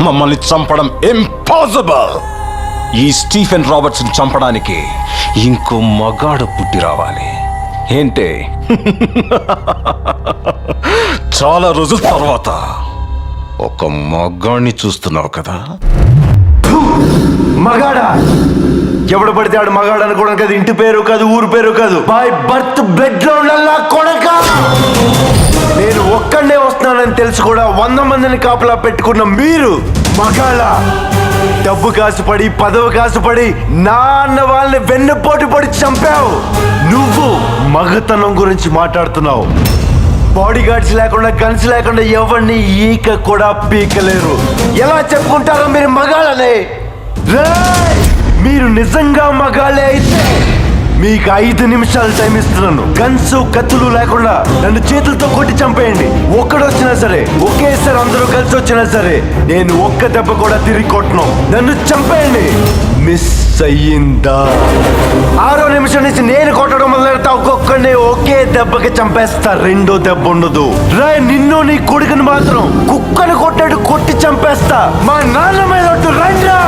మమ్మల్ని చంపడం ఇంపాసిబుల్. ఈ స్టీఫెన్ రాబర్ట్స్ని చంపడానికి ఇంకో మగాడు పుట్టి రావాలి. ఏంటే చాలా రోజుల తర్వాత ఒక మగాడిని చూస్తున్నావు కదా? మగాడా? ఎవడు పడితే ఆడు మగాడు అనుకోవడం కాదు, ఇంటి పేరు కాదు, ఊరు పేరు కాదు, బై బర్త్ బ్లడ్ లోన్లల్లా కొడక. నేను ఒక్కడే వస్తున్నానని తెలుసు కూడా 100 మందిని కాపలా పెట్టుకున్న మీరు మగాళ్ళ? డబ్బు కాసుపడి, పదవి కాసుపడి నాన్న వాళ్ళని వెన్నుపోటు పడి చంపావు. నువ్వు మగతనం గురించి మాట్లాడుతున్నావు. బాడీ గార్డ్స్ లేకుండా, గన్స్ లేకుండా ఎవరిని ఈక కూడా పీకలేరు. ఎలా చెప్పుకుంటారో మీరు మగాళ్ళనే? మీరు నిజంగా మగాళ్ళే అయితే మీకు 5 నిమిషాలు టైం ఇస్తున్నాను. గన్స్, కత్తులు లేకుండా నన్ను చేతులతో కొట్టి చంపేయండి. ఒక్కడొచ్చినా సరే, ఒకేసారి అందరూ కలిసి వచ్చినా సరే, నేను ఒక్క దెబ్బ కూడా తిరిగి కొట్టను. నన్ను చంపేయండి. మిస్ అయ్యిందా? 6వ నిమిషం నుంచి నేను కొట్టడం మొదలెడతా. ఒక్కొక్కడిని ఒకే దెబ్బకి చంపేస్తా. రెండో దెబ్బ ఉండదు. నిన్ను నీ కొడుకుని మాత్రం కుక్కను కొట్టాడు కొట్టి చంపేస్తా. మా నాన్న మీద రండ్రా.